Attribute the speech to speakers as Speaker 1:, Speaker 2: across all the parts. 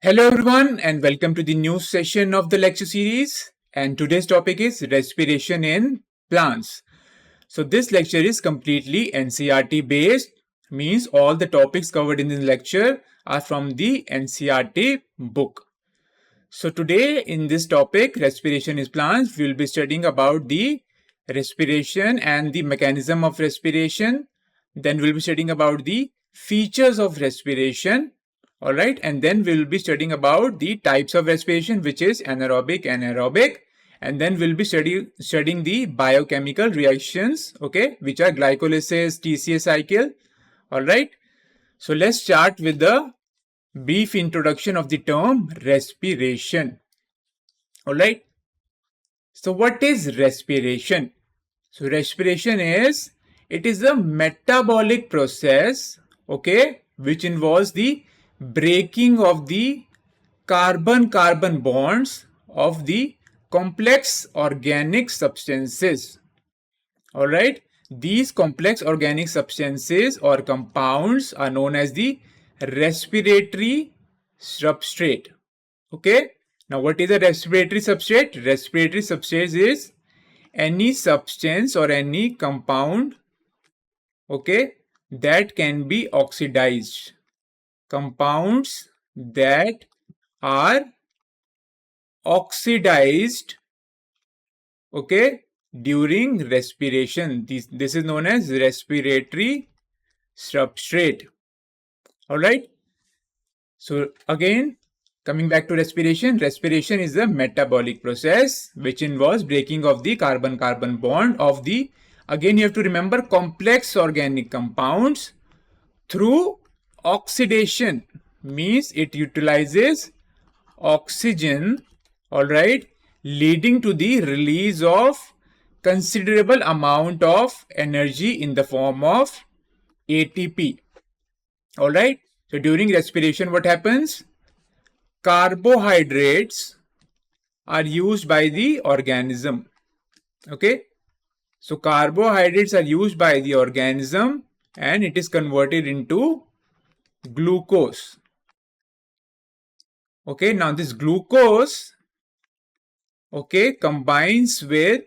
Speaker 1: Hello everyone and welcome to the new session of the lecture series, and today's topic is respiration in plants. So this lecture is completely NCERT based, means all the topics covered in the lecture are from the NCERT book. So today in this topic, respiration in plants, we will be studying about the respiration and the mechanism of respiration. Then we'll be studying about the features of respiration. All right, and then we'll be studying about the types of respiration, which is anaerobic and aerobic, and then we'll be studying the biochemical reactions, okay, which are glycolysis, TCA cycle. All right, so let's start with the brief introduction of the term respiration. All right, so what is respiration? So respiration is, it is a metabolic process, okay, which involves the breaking of the carbon-carbon bonds of the complex organic substances. All right, these complex organic substances or compounds are known as the respiratory substrate. Okay, now what is a respiratory substrate? Respiratory substrate is any substance or any compound, okay, that can be oxidized. Compounds that are oxidized, okay, during respiration. This is known as respiratory substrate. All right, so again, coming back to respiration, respiration is a metabolic process which involves breaking of the carbon-carbon bond of the, again you have to remember, complex organic compounds through oxidation, means it utilizes oxygen, all right, leading to the release of considerable amount of energy in the form of ATP. All right, so during respiration what happens? Carbohydrates are used by the organism. Okay, so carbohydrates are used by the organism and it is converted into glucose. Okay, now this glucose, okay, combines with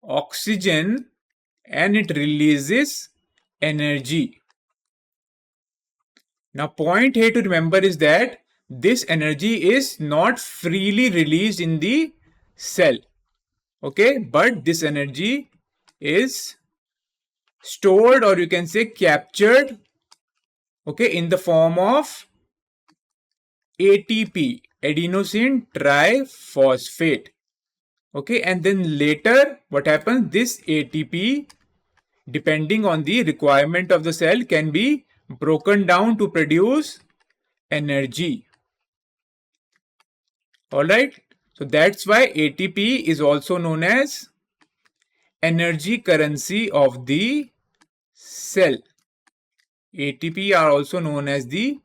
Speaker 1: oxygen and it releases energy. Now point here to remember is that this energy is not freely released in the cell, okay, but this energy is stored, or you can say captured, okay, in the form of ATP, adenosine triphosphate. Okay, and then later what happens? This ATP, depending on the requirement of the cell, can be broken down to produce energy. All right, so that's why ATP is also known as energy currency of the cell. ATP are also known as the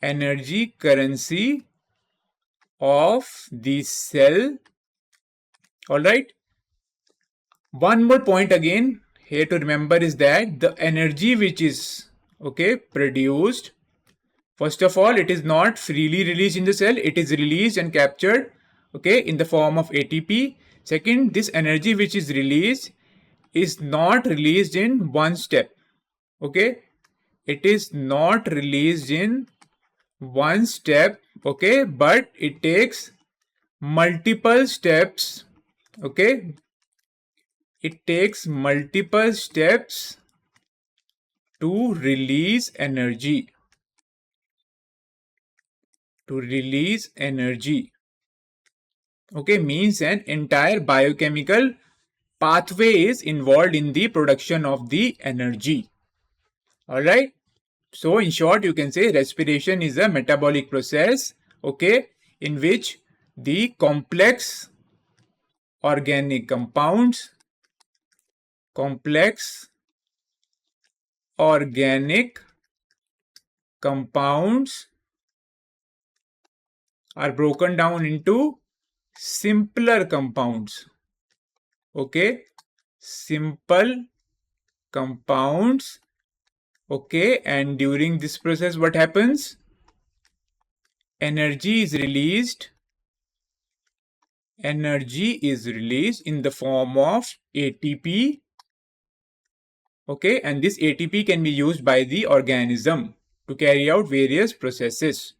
Speaker 1: energy currency of the cell. All right, one more point again here to remember is that the energy which is, okay, produced, first of all, it is not freely released in the cell, it is released and captured, okay, in the form of ATP. Second, this energy which is released is not released in one step, okay, it is not released in one step, okay, but it takes multiple steps, okay, it takes multiple steps to release energy. Okay, means an entire biochemical pathway is involved in the production of the energy. All right, so in short you can say respiration is a metabolic process, okay, in which the complex organic compounds are broken down into simpler compounds, okay, simple compounds, okay, and during this process what happens? energy is released in the form of ATP. Okay, and this ATP can be used by the organism to carry out various processes.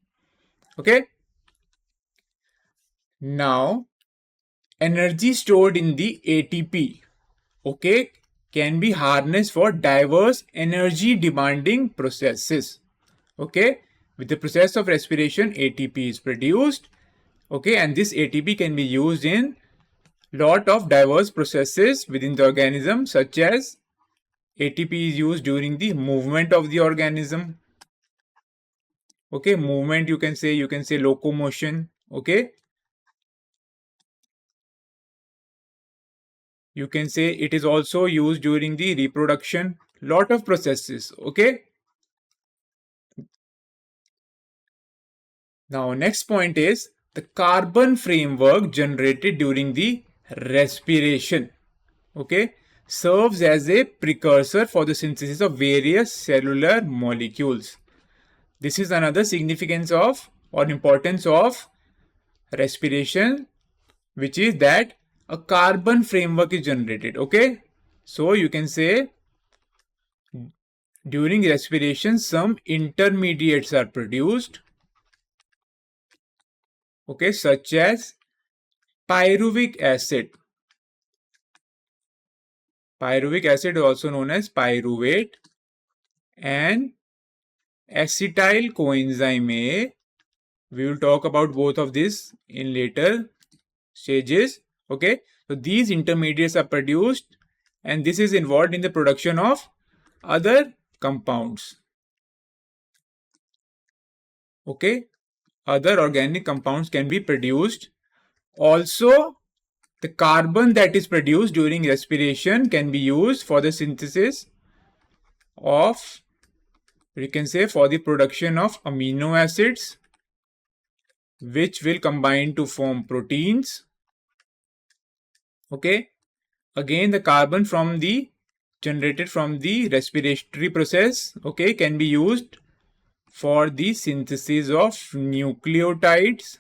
Speaker 1: Okay, now energy stored in the ATP, okay, can be harnessed for diverse energy demanding processes. Okay, with the process of respiration, ATP is produced. Okay, and this ATP can be used in lot of diverse processes within the organism, such as ATP is used during the movement of the organism. Okay, movement, you can say locomotion. Okay, you can say it is also used during the reproduction, lot of processes. Okay, now next point is the carbon framework generated during the respiration, okay, serves as a precursor for the synthesis of various cellular molecules. This is another significance of or importance of respiration, which is that a carbon framework is generated. Okay, so you can say during respiration some intermediates are produced, okay, such as pyruvic acid. Pyruvic acid is also known as pyruvate, and acetyl coenzyme A. We will talk about both of these in later stages. Okay, so these intermediates are produced, and this is involved in the production of other compounds. Okay, other organic compounds can be produced. Also, the carbon that is produced during respiration can be used for the synthesis of, we can say, for the production of amino acids, which will combine to form proteins. Okay, again the carbon from the generated from the respiratory process, okay, can be used for the synthesis of nucleotides.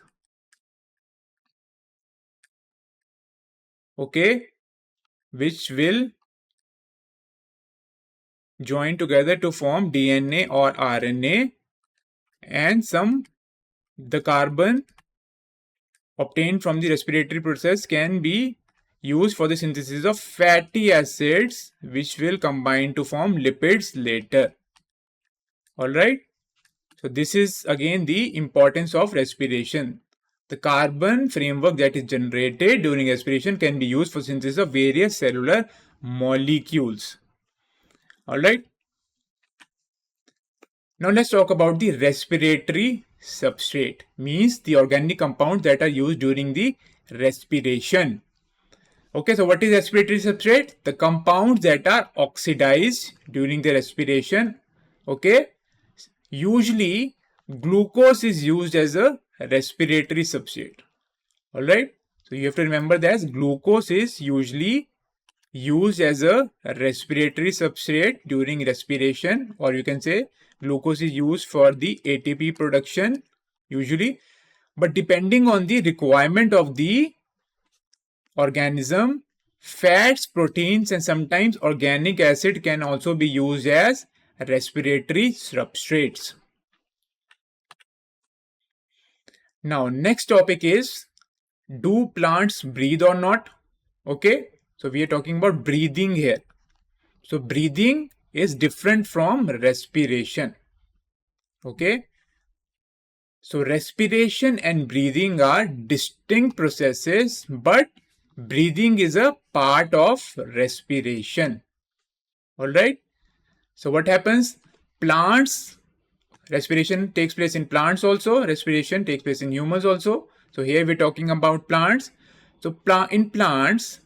Speaker 1: Okay, which will join together to form DNA or RNA, and the carbon obtained from the respiratory process can be used for the synthesis of fatty acids, which will combine to form lipids later. Alright, so this is again the importance of respiration. The carbon framework that is generated during respiration can be used for synthesis of various cellular molecules. Alright, now let's talk about the respiratory substrate, means the organic compounds that are used during the respiration. Okay, so what is respiratory substrate? The compounds that are oxidized during the respiration. Okay, usually glucose is used as a respiratory substrate. Alright, so you have to remember that glucose is usually used as a respiratory substrate during respiration, or you can say glucose is used for the ATP production usually, but depending on the requirement of the organism, fats, proteins, and sometimes organic acid can also be used as respiratory substrates. Now next topic is, do plants breathe or not? Okay, so we are talking about breathing here. So breathing is different from respiration. Okay, so respiration and breathing are distinct processes, but breathing is a part of respiration. Alright, so what happens? Plants, respiration takes place in plants also, respiration takes place in humans also. So here we're talking about plants. So in plants,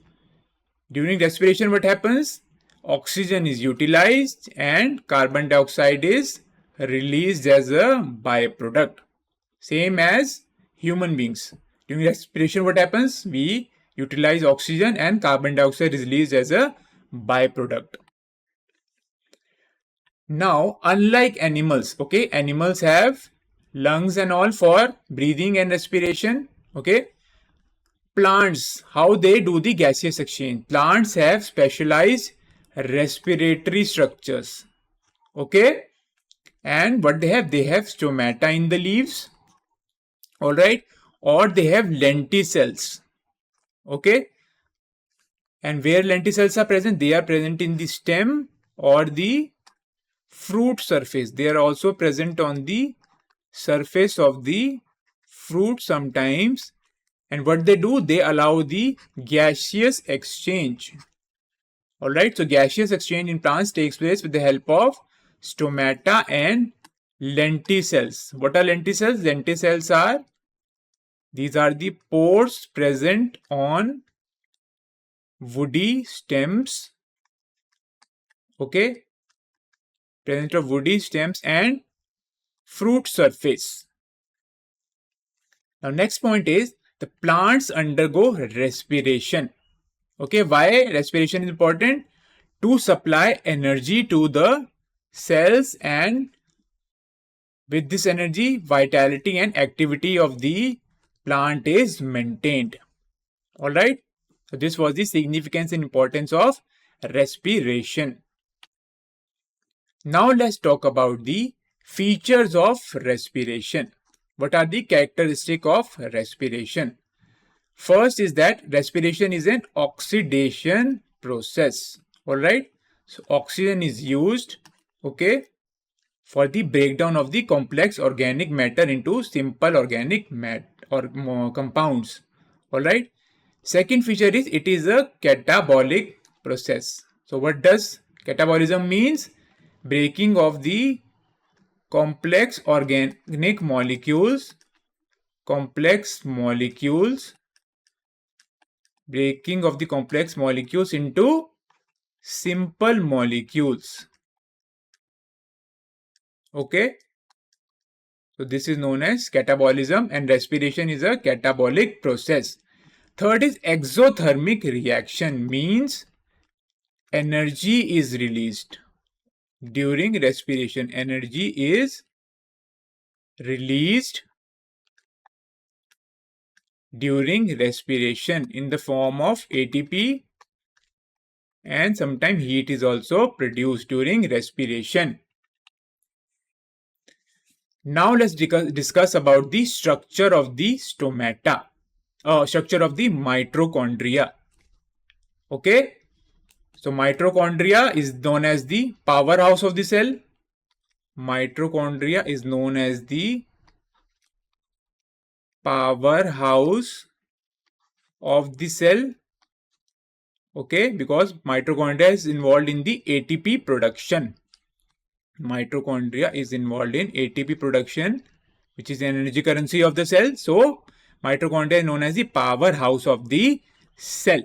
Speaker 1: during respiration, what happens? Oxygen is utilized and carbon dioxide is released as a byproduct. Same as human beings. During respiration, what happens? We utilize oxygen and carbon dioxide is released as a byproduct. Now, unlike animals, okay, animals have lungs and all for breathing and respiration. Okay. Plants, how they do the gaseous exchange. Plants have specialized respiratory structures. Okay. And what they have stomata in the leaves. All right. Or they have lenticels. Okay. And where lenticels are present, they are present in the stem or the fruit surface. They are also present on the surface of the fruit sometimes. And what they do, they allow the gaseous exchange. All right, so gaseous exchange in plants takes place with the help of stomata and lenticels. What are lenticels? Lenticels are, these are the pores present on woody stems. Okay, present of woody stems and fruit surface. Now next point is the plants undergo respiration. Okay, why respiration is important? To supply energy to the cells, and with this energy, vitality and activity of the plant is maintained. All right. So this was the significance and importance of respiration. Now let's talk about the features of respiration. What are the characteristics of respiration? First is that respiration is an oxidation process. All right. So oxygen is used, okay, for the breakdown of the complex organic matter into simple organic compounds. All right. Second feature is it is a catabolic process. So what does catabolism means? Breaking of the complex organic molecules, breaking of the complex molecules into simple molecules. Okay. So this is known as catabolism, and respiration is a catabolic process. Third is exothermic reaction, means energy is released during respiration. Energy is released during respiration in the form of ATP, and sometimes heat is also produced during respiration. Now let's discuss about the structure of the stomata, structure of the mitochondria. Okay, so mitochondria is known as the powerhouse of the cell. Mitochondria is known as the powerhouse of the cell. Okay, because mitochondria is involved in the ATP production. Mitochondria is involved in ATP production, which is the energy currency of the cell. So mitochondria is known as the powerhouse of the cell.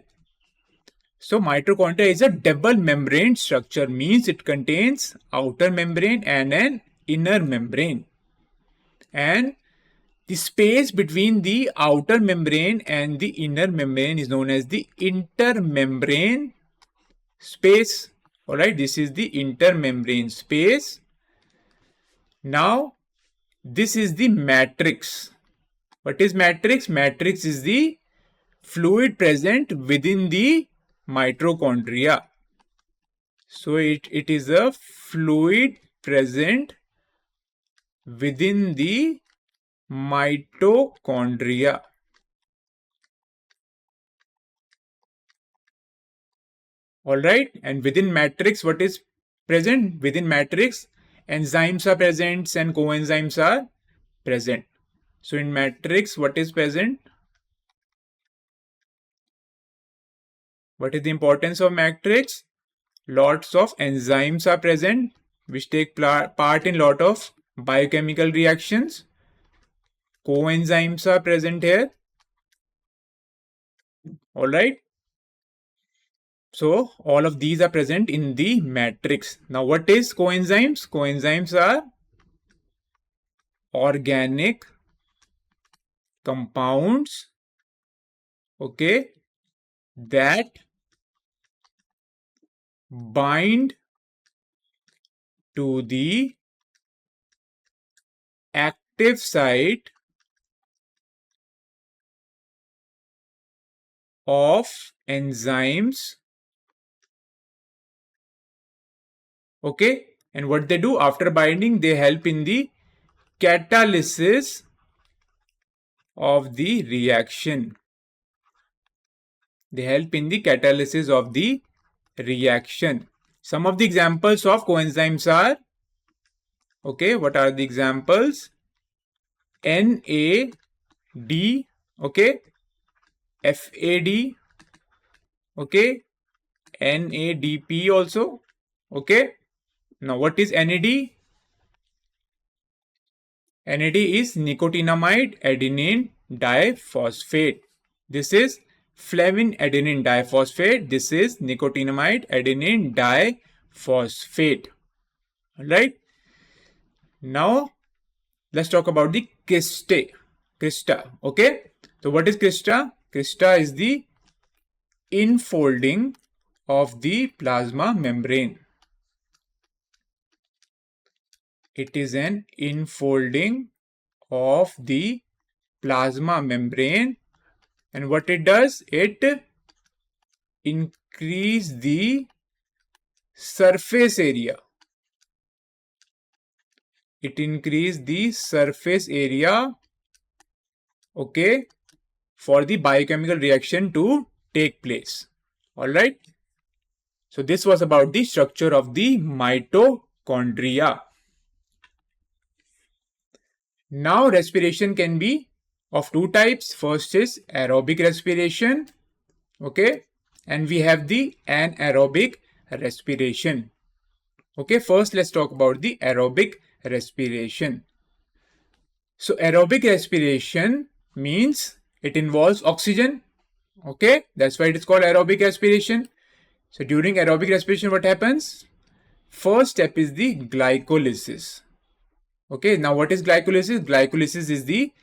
Speaker 1: So mitochondria is a double membrane structure, means it contains outer membrane and an inner membrane. And the space between the outer membrane and the inner membrane is known as the intermembrane space. All right, this is the intermembrane space. Now, this is the matrix. What is matrix? Matrix is the fluid present within the mitochondria. So it is a fluid present within the mitochondria. All right, and within matrix, what is present? Within matrix, enzymes are present and coenzymes are present. So in matrix, what is present? What is the importance of matrix? Lots of enzymes are present which take part in lot of biochemical reactions. Coenzymes are present here. All right. So all of these are present in the matrix. Now what is coenzymes? Coenzymes are organic compounds, okay, that bind to the active site of enzymes. Okay, and what they do after binding, they help in the catalysis of the reaction. They help in the catalysis of the reaction. Some of the examples of coenzymes are, okay, what are the examples? NAD, okay, FAD, okay, NADP also, okay. Now what is NAD? NAD is nicotinamide adenine diphosphate. This is flavin adenine diphosphate. This is nicotinamide adenine diphosphate. Alright. Now let's talk about the crista. Okay. So what is crista? Crista is the infolding of the plasma membrane. It is an infolding of the plasma membrane, and what it does, it increase the surface area. It increase the surface area, okay, for the biochemical reaction to take place. All right. So this was about the structure of the mitochondria. Now respiration can be of two types. First is aerobic respiration, okay, and we have the anaerobic respiration. Okay, first let's talk about the aerobic respiration. So aerobic respiration means it involves oxygen, okay, that's why it is called aerobic respiration. So during aerobic respiration, what happens? First step is the glycolysis. Okay, now what is glycolysis? Glycolysis is the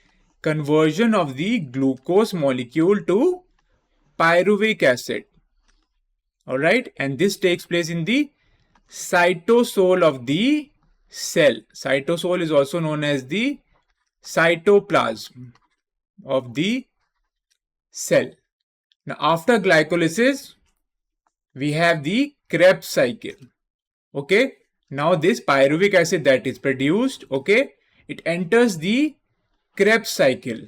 Speaker 1: conversion of the glucose molecule to pyruvic acid. Alright, and this takes place in the cytosol of the cell. Cytosol is also known as the cytoplasm of the cell. Now after glycolysis, we have the Krebs cycle. Okay, now this pyruvic acid that is produced, okay, it enters the Krebs cycle.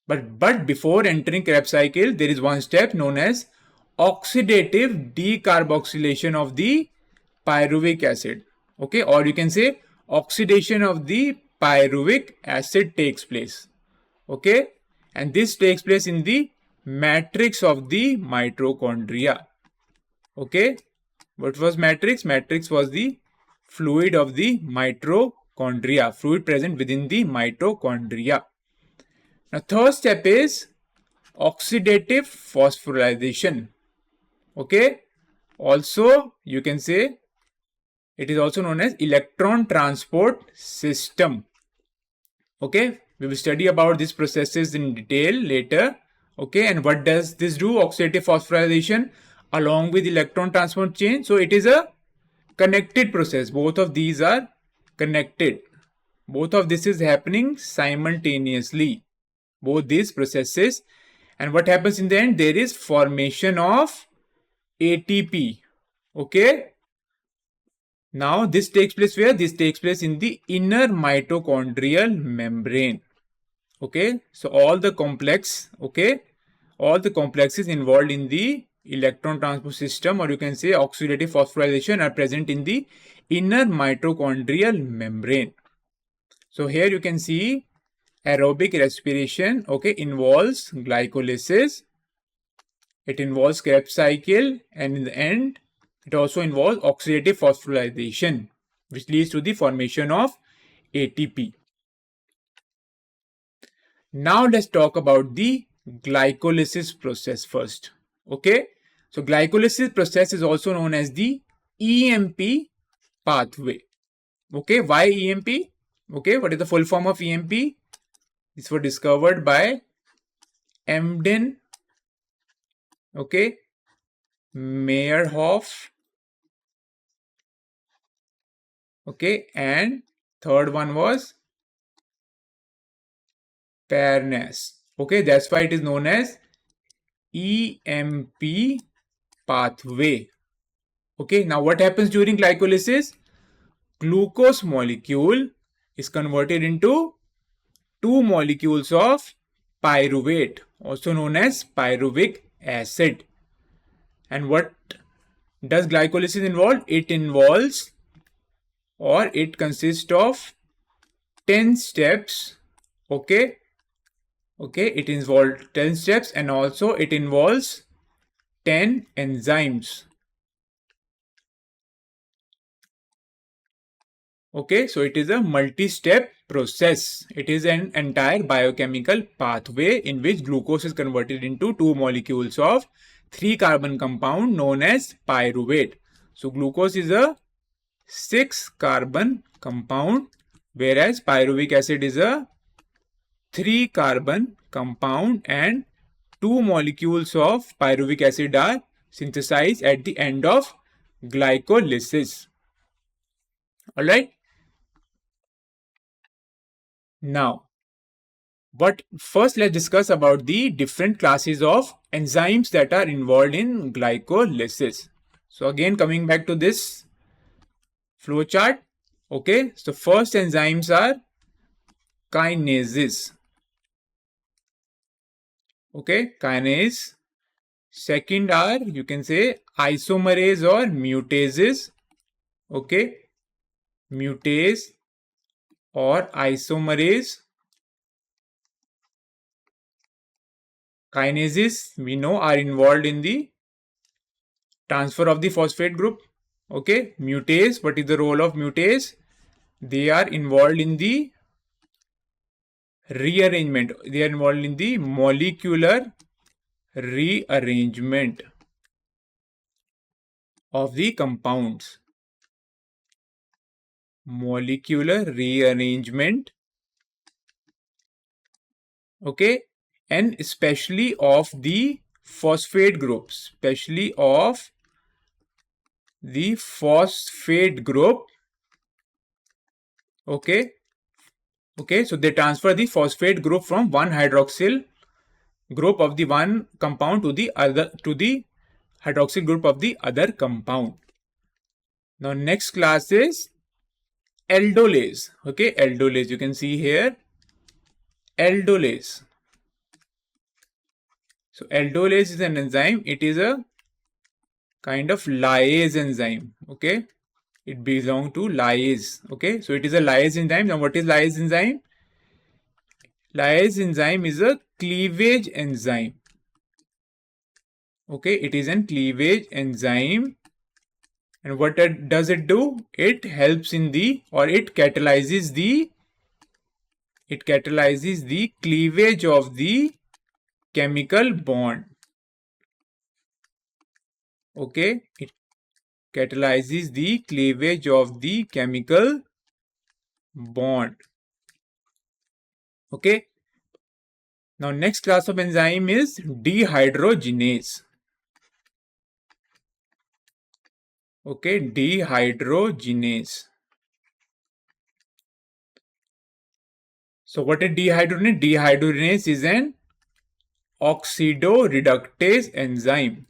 Speaker 1: But before entering Krebs cycle, there is one step known as oxidative decarboxylation of the pyruvic acid. Okay, or you can say oxidation of the pyruvic acid takes place. Okay, and this takes place in the matrix of the mitochondria. Okay, what was matrix? Matrix was the fluid of the mitochondria, fluid present within the mitochondria. Now third step is oxidative phosphorylation. Okay, also you can say it is also known as electron transport system. Okay, we will study about these processes in detail later. Okay, and what does this do? Oxidative phosphorylation along with electron transport chain. So it is a connected process. Both of these are connected. Both of this is happening simultaneously. Both these processes. And what happens in the end? There is formation of ATP. Okay. Now this takes place where? This takes place in the inner mitochondrial membrane. Okay. So all the complex, okay, all the complexes involved in the electron transport system, or you can say oxidative phosphorylation, are present in the inner mitochondrial membrane. So here you can see aerobic respiration, okay, involves glycolysis. It involves Krebs cycle, and in the end, it also involves oxidative phosphorylation, which leads to the formation of ATP. Now let's talk about the glycolysis process first. Okay, so glycolysis process is also known as the EMP pathway. Okay, why EMP? Okay, what is the full form of EMP? These were discovered by Emden, okay, Meyerhoff, okay, and third one was Fairness. Okay, that's why it is known as EMP pathway. Okay, now what happens during glycolysis? Glucose molecule is converted into two molecules of pyruvate, also known as pyruvic acid. And what does glycolysis involve? It involves, or it consists of 10 steps. Okay, it involves 10 steps, and also it involves 10 enzymes. Okay, so it is a multi-step process. It is an entire biochemical pathway in which glucose is converted into two molecules of 3-carbon compound known as pyruvate. So glucose is a 6-carbon compound, whereas pyruvic acid is a 3-carbon compound, and two molecules of pyruvic acid are synthesized at the end of glycolysis. Alright. Now, first let's discuss about the different classes of enzymes that are involved in glycolysis. So again, coming back to this flow chart. Okay, so first enzymes are kinases. Okay, kinase. Second are, you can say, isomerase or mutases. Okay, mutase or isomerase. Kinases, we know, are involved in the transfer of the phosphate group. Okay, mutase, what is the role of mutase? They are involved in the rearrangement. They are involved in the molecular rearrangement of the compounds. Molecular rearrangement. Okay, and especially of the phosphate group. Especially of the phosphate group. Okay. Okay, so they transfer the phosphate group from one hydroxyl group of the one compound to the other, to the hydroxyl group of the other compound. Now next class is aldolase. Okay, aldolase, you can see here aldolase. So aldolase is an enzyme. It is a kind of lyase enzyme. Okay, it belongs to lyase. Okay, so it is a lyase enzyme. Now what is lyase enzyme? Lyase enzyme is a cleavage enzyme. Okay, it is a cleavage enzyme. And what does it do? It helps in the, or it catalyzes the cleavage of the chemical bond. Okay, it catalyzes the cleavage of the chemical bond. Okay, now next class of enzyme is dehydrogenase. Okay, dehydrogenase. So what is dehydrogenase? Dehydrogenase is an oxidoreductase enzyme.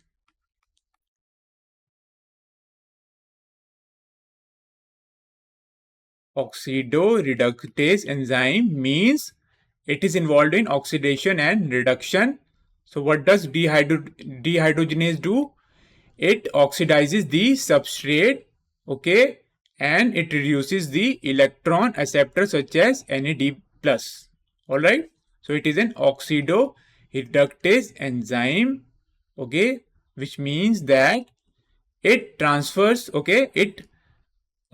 Speaker 1: Oxidoreductase enzyme means it is involved in oxidation and reduction. So what does dehydrogenase do? It oxidizes the substrate, okay, and it reduces the electron acceptor such as NAD+. Alright, so it is an oxidoreductase enzyme, okay, which means that it transfers, okay, it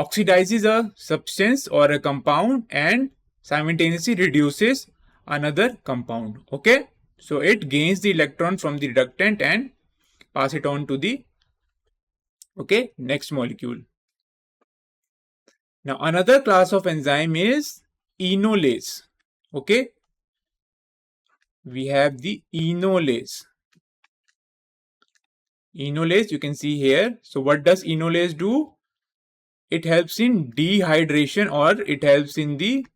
Speaker 1: oxidizes a substance or a compound and simultaneously reduces another compound. Okay, so it gains the electron from the reductant and pass it on to the next molecule. Now another class of enzyme is enolase. Okay, we have the enolase. Enolase, you can see here. So what does enolase do? It helps in dehydration, or it helps in the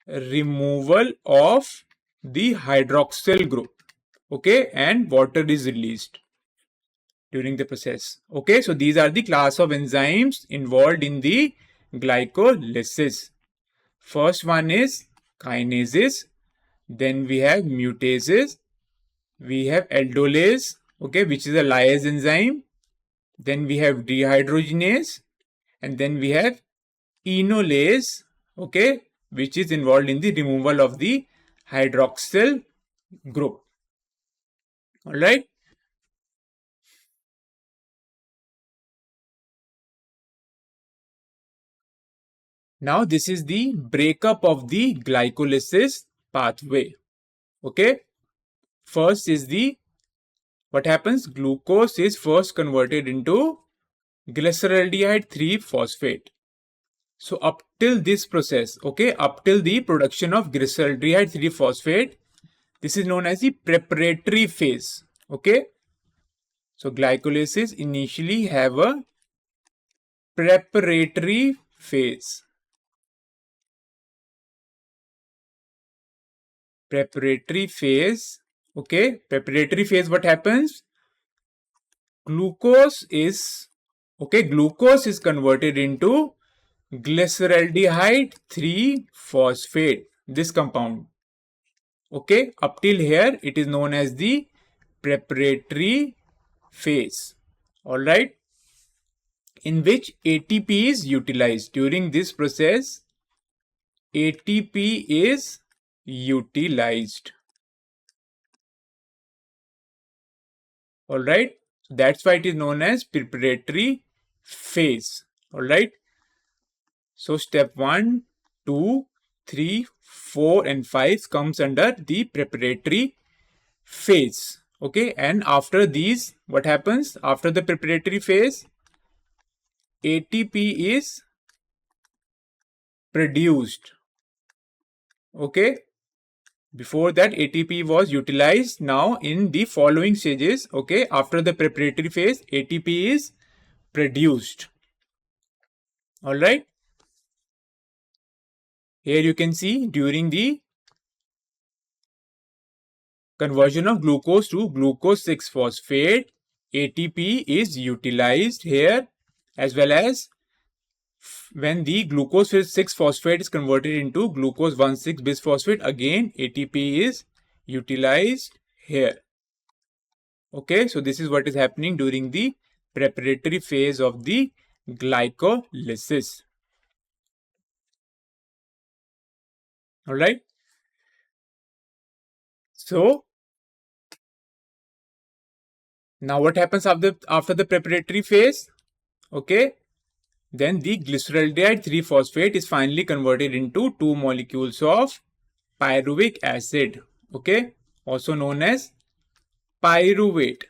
Speaker 1: removal of the hydroxyl group. Okay, and water is released during the process. Okay, so these are the class of enzymes involved in the glycolysis. First one is kinases, then we have mutases, we have aldolase, okay, which is a lyase enzyme, then we have dehydrogenase, and then we have enolase, okay, which is involved in the removal of the hydroxyl group. All right. Now this is the breakup of the glycolysis pathway. Okay. First is what happens? Glucose is first converted into glyceraldehyde 3-phosphate. So up till this process, okay, up till the production of glyceraldehyde 3-phosphate, this is known as the preparatory phase. Okay. So glycolysis initially have a preparatory phase. Preparatory phase. Okay. Preparatory phase, what happens? Glucose is converted into glyceraldehyde 3-phosphate, this compound. Okay, up till here it is known as the preparatory phase. All right, in which ATP is utilized. During this process, ATP is utilized. All right, that's why it is known as preparatory phase. All right, so step 1, 2, 3, 4 and 5 comes under the preparatory phase. Okay, and after these, what happens? After the preparatory phase, ATP is produced. Okay, before that ATP was utilized. Now in the following stages, okay, after the preparatory phase, ATP is produced. All right, here you can see during the conversion of glucose to glucose 6-phosphate, ATP is utilized here, as well as when the glucose 6-phosphate is converted into glucose 1,6-bisphosphate, again ATP is utilized here. Okay, so this is what is happening during the preparatory phase of the glycolysis. All right. So now what happens after the preparatory phase? Okay, then the glyceraldehyde 3-phosphate is finally converted into 2 molecules of pyruvic acid, okay, also known as pyruvate.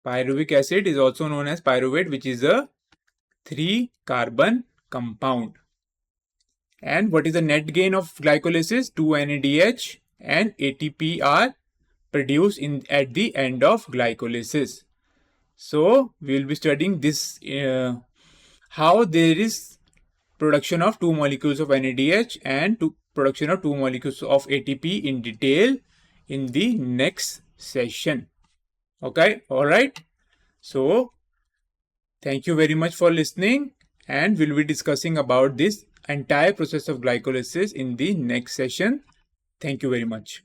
Speaker 1: Pyruvic acid is also known as pyruvate, which is a 3-carbon compound. And what is the net gain of glycolysis? 2-NADH and ATP are produced at the end of glycolysis. So we will be studying this, how there is production of 2 molecules of NADH and production of 2 molecules of ATP in detail in the next session. Okay, all right. So thank you very much for listening, and we'll be discussing about this entire process of glycolysis in the next session. Thank you very much.